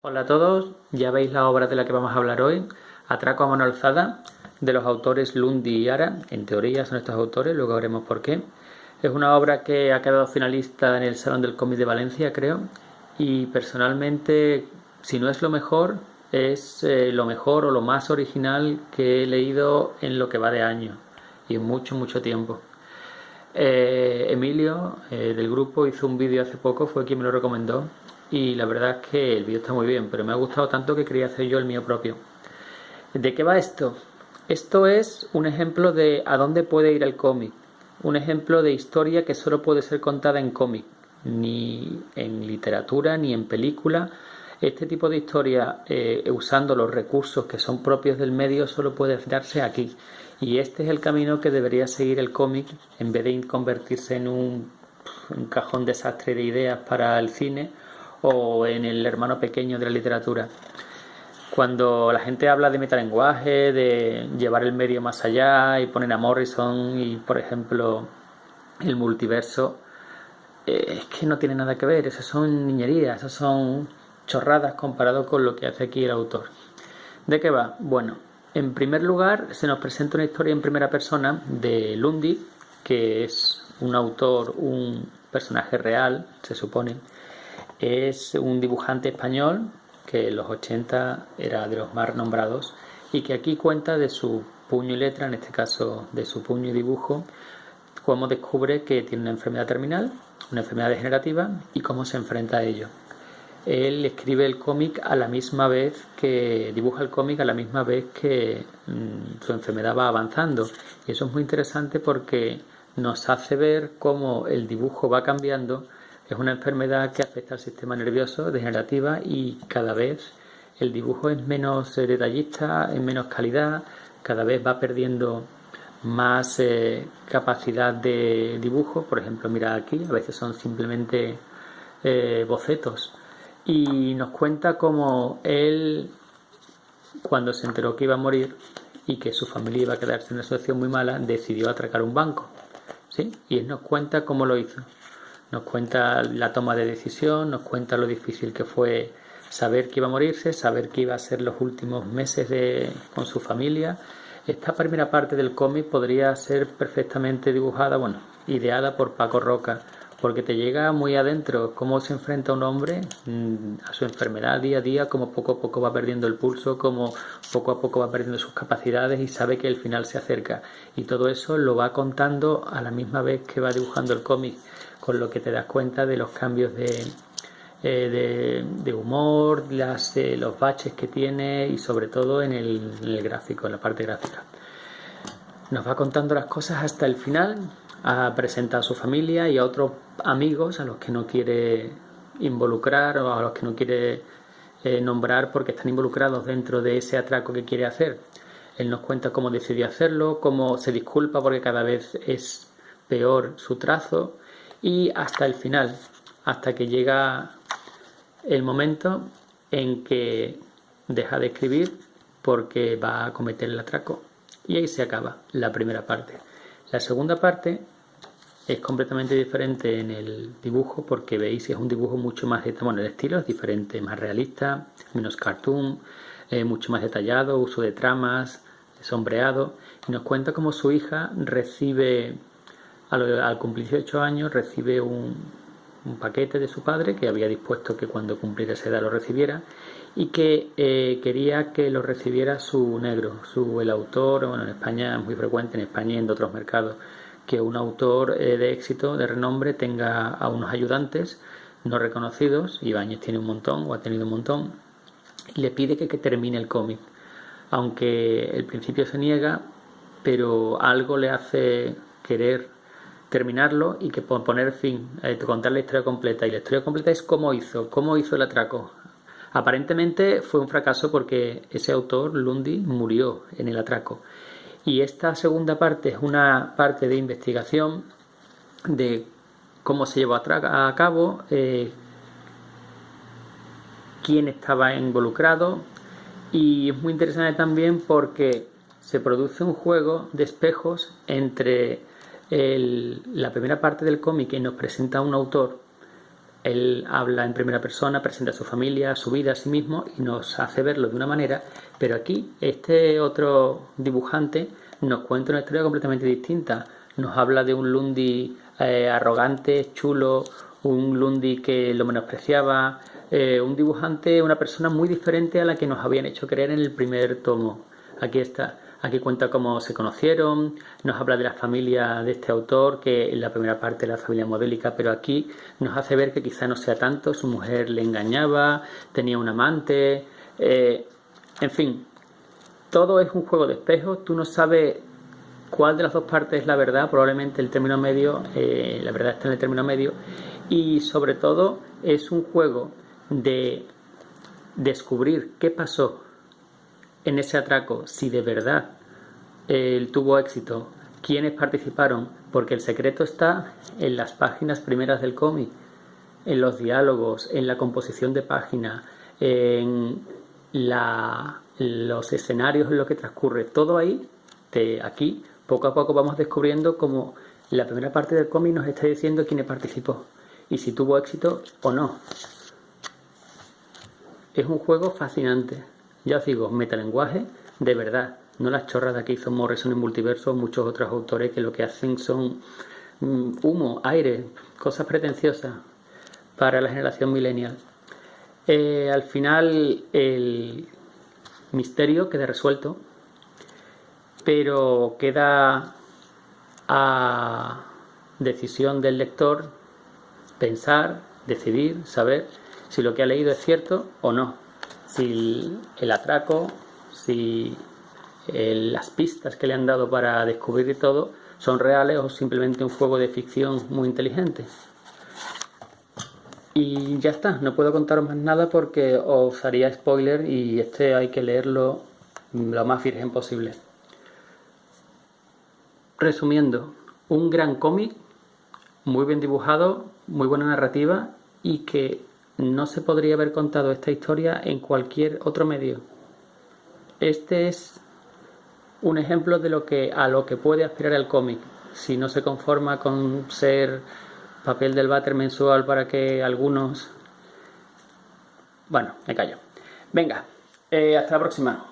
Hola a todos, ya veis la obra de la que vamos a hablar hoy, Atraco a mano alzada, de los autores Lundi y Ara. En teoría son estos autores, luego veremos por qué. Es una obra que ha quedado finalista en el Salón del Cómic de Valencia, creo, y personalmente, si no es lo mejor, es lo mejor o lo más original que he leído en lo que va de año, y en mucho, mucho tiempo. Emilio, del grupo, hizo un vídeo hace poco, fue quien me lo recomendó, y la verdad es que el vídeo está muy bien, pero me ha gustado tanto que quería hacer yo el mío propio. ¿De qué va esto? Esto es un ejemplo de a dónde puede ir el cómic, un ejemplo de historia que solo puede ser contada en cómic, ni en literatura ni en película. Este tipo de historia, usando los recursos que son propios del medio, solo puede darse aquí. Y este es el camino que debería seguir el cómic, en vez de convertirse en un cajón desastre de ideas para el cine o en el hermano pequeño de la literatura. Cuando la gente habla de metalenguaje, de llevar el medio más allá y ponen a Morrison y, por ejemplo, el multiverso, es que no tiene nada que ver. Esas son niñerías, esas son chorradas comparado con lo que hace aquí el autor. ¿De qué va? Bueno, en primer lugar se nos presenta una historia en primera persona de Lundi, que es un autor, un personaje real, se supone. Es un dibujante español que en los 80 era de los más nombrados y que aquí cuenta de su puño y letra, en este caso de su puño y dibujo, cómo descubre que tiene una enfermedad terminal, una enfermedad degenerativa, y cómo se enfrenta a ello. Él escribe el cómic a la misma vez que dibuja el cómic, a la misma vez que su enfermedad va avanzando, y eso es muy interesante porque nos hace ver cómo el dibujo va cambiando. Es una enfermedad que afecta al sistema nervioso, degenerativa, y cada vez el dibujo es menos detallista, es menos calidad, cada vez va perdiendo más capacidad de dibujo. Por ejemplo, mira aquí, a veces son simplemente bocetos. Y nos cuenta cómo él, cuando se enteró que iba a morir y que su familia iba a quedarse en una situación muy mala, decidió atracar un banco, ¿sí? Y él nos cuenta cómo lo hizo. Nos cuenta la toma de decisión, nos cuenta lo difícil que fue saber que iba a morirse, saber que iba a ser los últimos meses con su familia. Esta primera parte del cómic podría ser perfectamente dibujada, bueno, ideada por Paco Roca, porque te llega muy adentro cómo se enfrenta un hombre a su enfermedad día a día, cómo poco a poco va perdiendo el pulso, cómo poco a poco va perdiendo sus capacidades y sabe que el final se acerca. Y todo eso lo va contando a la misma vez que va dibujando el cómic, con lo que te das cuenta de los cambios de humor, los baches que tiene, y sobre todo en el gráfico, en la parte gráfica. Nos va contando las cosas hasta el final, presenta a su familia y a otros amigos a los que no quiere involucrar o a los que no quiere nombrar porque están involucrados dentro de ese atraco que quiere hacer. Él nos cuenta cómo decidió hacerlo, cómo se disculpa porque cada vez es peor su trazo, y hasta el final, hasta que llega el momento en que deja de escribir porque va a cometer el atraco. Y ahí se acaba la primera parte. La segunda parte es completamente diferente en el dibujo, porque veis que es un dibujo mucho más detallado. Bueno, el estilo es diferente, más realista, menos cartoon, mucho más detallado, uso de tramas, sombreado. Y nos cuenta cómo su hija recibe, al cumplir 18 años, recibe un paquete de su padre, que había dispuesto que cuando cumpliera esa edad lo recibiera, y que quería que lo recibiera su negro, el autor. Bueno, en España es muy frecuente, en España y en otros mercados, que un autor de éxito, de renombre, tenga a unos ayudantes no reconocidos. Ibáñez tiene un montón, o ha tenido un montón, y le pide que termine el cómic, aunque el principio se niega, pero algo le hace querer terminarlo y que poner fin, contar la historia completa. Y la historia completa es cómo hizo el atraco. Aparentemente fue un fracaso porque ese autor, Lundi, murió en el atraco. Y esta segunda parte es una parte de investigación de cómo se llevó a cabo, quién estaba involucrado, y es muy interesante también porque se produce un juego de espejos entre la primera parte del cómic, que nos presenta a un autor Él habla en primera persona, presenta a su familia, su vida, a sí mismo y nos hace verlo de una manera, pero aquí este otro dibujante nos cuenta una historia completamente distinta. Nos habla de un Lundi arrogante, chulo, un Lundi que lo menospreciaba, un dibujante, una persona muy diferente a la que nos habían hecho creer en el primer tomo. Aquí está. Aquí cuenta cómo se conocieron, nos habla de la familia de este autor, que en la primera parte era la familia modélica, pero aquí nos hace ver que quizá no sea tanto, su mujer le engañaba, tenía un amante, en fin, todo es un juego de espejos, tú no sabes cuál de las dos partes es la verdad, probablemente el término medio, la verdad está en el término medio, y sobre todo es un juego de descubrir qué pasó en ese atraco, si de verdad él tuvo éxito, quiénes participaron, porque el secreto está en las páginas primeras del cómic, en los diálogos, en la composición de páginas, en los escenarios en los que transcurre, todo ahí, aquí, poco a poco vamos descubriendo cómo la primera parte del cómic nos está diciendo quién participó y si tuvo éxito o no. Es un juego fascinante. Ya os digo, metalenguaje de verdad, no las chorradas que hizo Morrison en Multiverso o muchos otros autores que lo que hacen son humo, aire, cosas pretenciosas para la generación millennial. Al final el misterio queda resuelto, pero queda a decisión del lector pensar, decidir, saber si lo que ha leído es cierto o no. Si el atraco, si las pistas que le han dado para descubrir todo son reales o simplemente un juego de ficción muy inteligente. Y ya está, no puedo contaros más nada porque os haría spoiler y hay que leerlo lo más virgen posible. Resumiendo, un gran cómic, muy bien dibujado, muy buena narrativa y que no se podría haber contado esta historia en cualquier otro medio. Este es un ejemplo de a lo que puede aspirar el cómic, si no se conforma con ser papel del váter mensual para que algunos... Bueno, me callo. Venga, hasta la próxima.